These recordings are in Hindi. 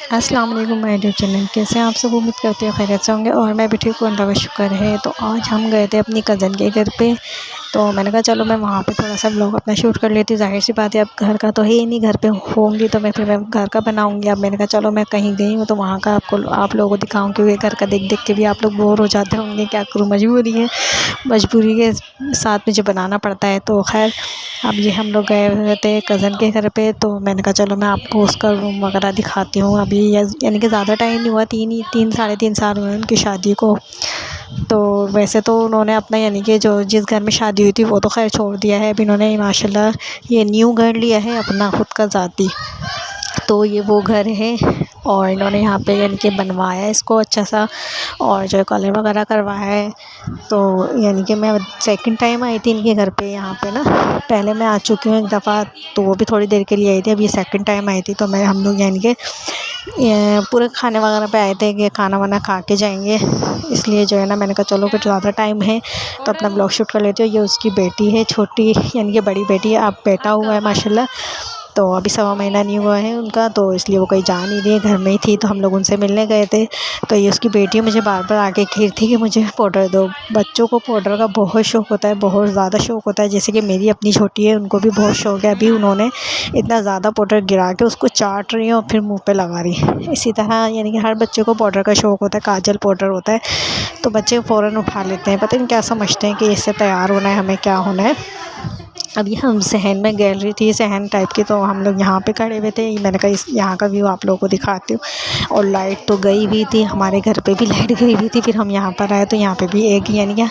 अस्सलाम वालेकुम माय यूट्यूब चैनल। कैसे हैं आप सब? उम्मीद करते हैं खैरियत से होंगे और मैं भी ठीक हूँ, अल्लाह का शुक्र है। तो आज हम गए थे अपनी कज़न के घर पे, तो मैंने कहा चलो मैं वहाँ पे थोड़ा सा व्लॉग अपना शूट कर लेती हूँ। ज़ाहिर सी बात है, अब घर का तो है ही नहीं, घर पे होंगी तो मैं घर का बनाऊँगी। अब मैंने कहा चलो मैं कहीं गई हूँ तो वहाँ का आप लोगों को दिखाऊँ, क्योंकि घर का देख देख के भी आप लोग बोर हो जाते होंगे। क्या करूँ, मजबूरी है, मजबूरी के साथ मुझे बनाना पड़ता है। तो खैर अब ये हम लोग गए हुए थे कज़न के घर पे, तो मैंने कहा चलो मैं आपको उसका रूम वगैरह दिखाती हूँ। अभी यानी कि ज़्यादा टाइम नहीं हुआ, तीन साढ़े 3 साल हुए उनकी शादी को। तो वैसे तो उन्होंने अपना यानी कि जो जिस घर में शादी हुई थी वो तो खैर छोड़ दिया है। अभी इन्होंने माशाल्लाह ये न्यू घर लिया है अपना खुद का ज़ाती। तो ये वो घर है और इन्होंने यहाँ पे यानी कि बनवाया है इसको अच्छा सा, और जो कलर वगैरह करवाया है। तो यानी कि मैं सेकंड टाइम आई थी इनके घर पे यहाँ पे ना। पहले मैं आ चुकी हूँ एक दफ़ा, तो वो भी थोड़ी देर के लिए आई थी। अब ये सेकंड टाइम आई थी, तो हम लोग यानी कि पूरे खाने वगैरह पे आए थे कि खाना वाना खा के जाएंगे। इसलिए जो है ना मैंने कहा चलो फिर ज़्यादा टाइम है तो अपना ब्लॉग शूट कर लेते हो। ये उसकी बेटी है छोटी, यानी कि बड़ी बेटी है, अब बेटा हुआ है माशाल्लाह। तो अभी 1.25 महीना नहीं हुआ है उनका, तो इसलिए वो कहीं जा नहीं रही है, घर में ही थी। तो हम लोग उनसे मिलने गए थे। तो ये उसकी बेटी मुझे बार बार आके घेर थी कि मुझे पाउडर दो। बच्चों को पाउडर का बहुत शौक़ होता है, बहुत ज़्यादा शौक़ होता है। जैसे कि मेरी अपनी छोटी है, उनको भी बहुत शौक़ है। अभी उन्होंने इतना ज़्यादा पाउडर गिरा के उसको चाट रही है और फिर मुँह पे लगा रही है। इसी तरह यानी कि हर बच्चे को पाउडर का शौक़ होता है, काजल पाउडर होता है, तो बच्चे फ़ौरन उठा लेते हैं। पता नहीं क्या समझते हैं कि इससे तैयार होना है, हमें क्या होना है। अभी हम सहन में गैलरी थी, सहन टाइप की, तो हम लोग यहाँ पे खड़े हुए थे। मैंने कहा इस यहाँ का व्यू आप लोगों को दिखाती हूँ। और लाइट तो गई हुई थी, हमारे घर पे भी लाइट गई हुई थी। फिर हम यहाँ पर आए तो यहाँ पे भी एक यानी कि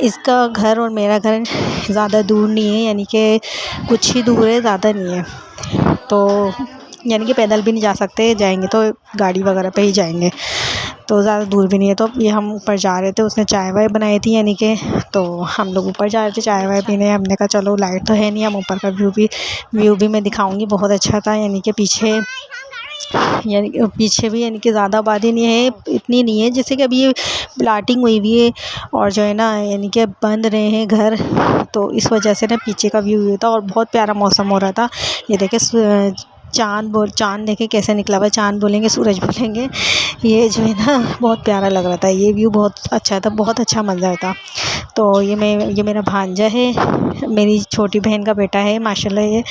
इसका घर और मेरा घर ज़्यादा दूर नहीं है, यानी कि कुछ ही दूर है, ज़्यादा नहीं है। तो यानी कि पैदल भी नहीं जा सकते, जाएंगे तो गाड़ी वगैरह पे ही जाएंगे, तो ज़्यादा दूर भी नहीं है। तो ये हम ऊपर जा रहे थे, उसने चाय वाय बनाई थी यानी कि, तो हम लोग ऊपर जा रहे थे चाय वाय पीने। हमने कहा चलो लाइट तो है नहीं, हम ऊपर का व्यू भी मैं दिखाऊंगी, बहुत अच्छा था। यानी कि पीछे भी यानी कि ज़्यादा आबादी नहीं है, इतनी नहीं है जैसे कि अभी ये प्लाटिंग हुई हुई है और जो है ना यानी कि बंद रहे हैं घर, तो इस वजह से ना पीछे का व्यू हुआ था और बहुत प्यारा मौसम हो रहा था। ये देखे चाँद देखे कैसे निकला हुआ, चाँद बोलेंगे सूरज बोलेंगे। ये जो है ना बहुत प्यारा लग रहा था, ये व्यू बहुत अच्छा था, बहुत अच्छा मंज़र था। तो ये मेरा भांजा है, मेरी छोटी बहन का बेटा है माशाल्लाह। ये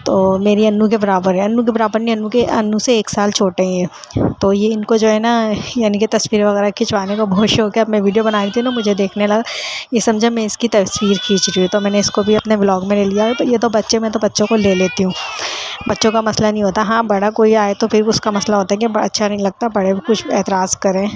तो मेरी अन्नू के बराबर है, अन्नू के बराबर नहीं, अन्नू से 1 साल छोटे हैं। तो ये इनको जो है ना यानी कि तस्वीर वगैरह खिंचवाने का बहुत शौक़ है। अब मैं वीडियो बना रही थी ना, मुझे देखने लगा, ये समझा मैं इसकी तस्वीर खींच रही हूँ, तो मैंने इसको भी अपने व्लॉग में ले लिया। तो ये तो मैं तो बच्चों को ले लेती हूँ, बच्चों का मसला नहीं होता। हाँ, बड़ा कोई आए तो फिर उसका मसला होता है कि अच्छा नहीं लगता, बड़े कुछ एतराज़ करें।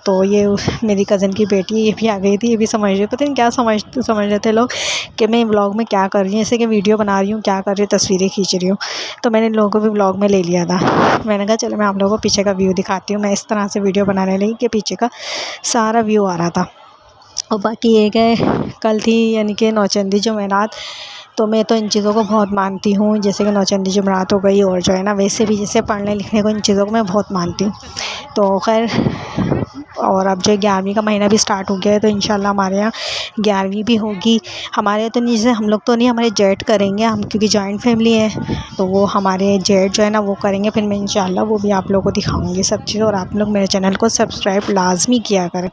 तो ये मेरी कज़न की बेटी, ये भी आ गई थी, ये भी समझ रही, पता नहीं क्या समझ रहे थे लोग कि मैं व्लॉग में क्या कर रही हूँ, जैसे कि वीडियो बना रही हूँ, क्या कर रही हूँ, तस्वीरें खींच रही हूँ। तो मैंने इन लोगों को भी व्लॉग में ले लिया था। मैंने कहा चलो मैं आप लोगों को पीछे का व्यू दिखाती हूँ। मैं इस तरह से वीडियो बनाने लगी कि पीछे का सारा व्यू आ रहा था। और बाकी एक है, कल थी यानी कि नौचंदी जुमेरात, तो मैं तो इन चीज़ों को बहुत मानती हूँ, जैसे कि नौचंदी जुमेरात हो गई, और जो है ना वैसे भी जैसे पढ़ने लिखने को, इन चीज़ों को मैं बहुत मानती हूँ। तो खैर, और अब जो 11वीं का महीना भी स्टार्ट हो गया है, तो इंशाल्लाह हमारे यहाँ 11वीं भी होगी। हमारे यहाँ तो नहीं, जैसे हम लोग तो नहीं, हमारे जेठ करेंगे हम, क्योंकि जॉइंट फैमिली है, तो वो हमारे जेठ जो है ना वो करेंगे। फिर मैं इंशाल्लाह वो भी आप लोगों को दिखाऊँगी सब चीज़। और आप लोग मेरे चैनल को सब्सक्राइब लाज़मी किया करें।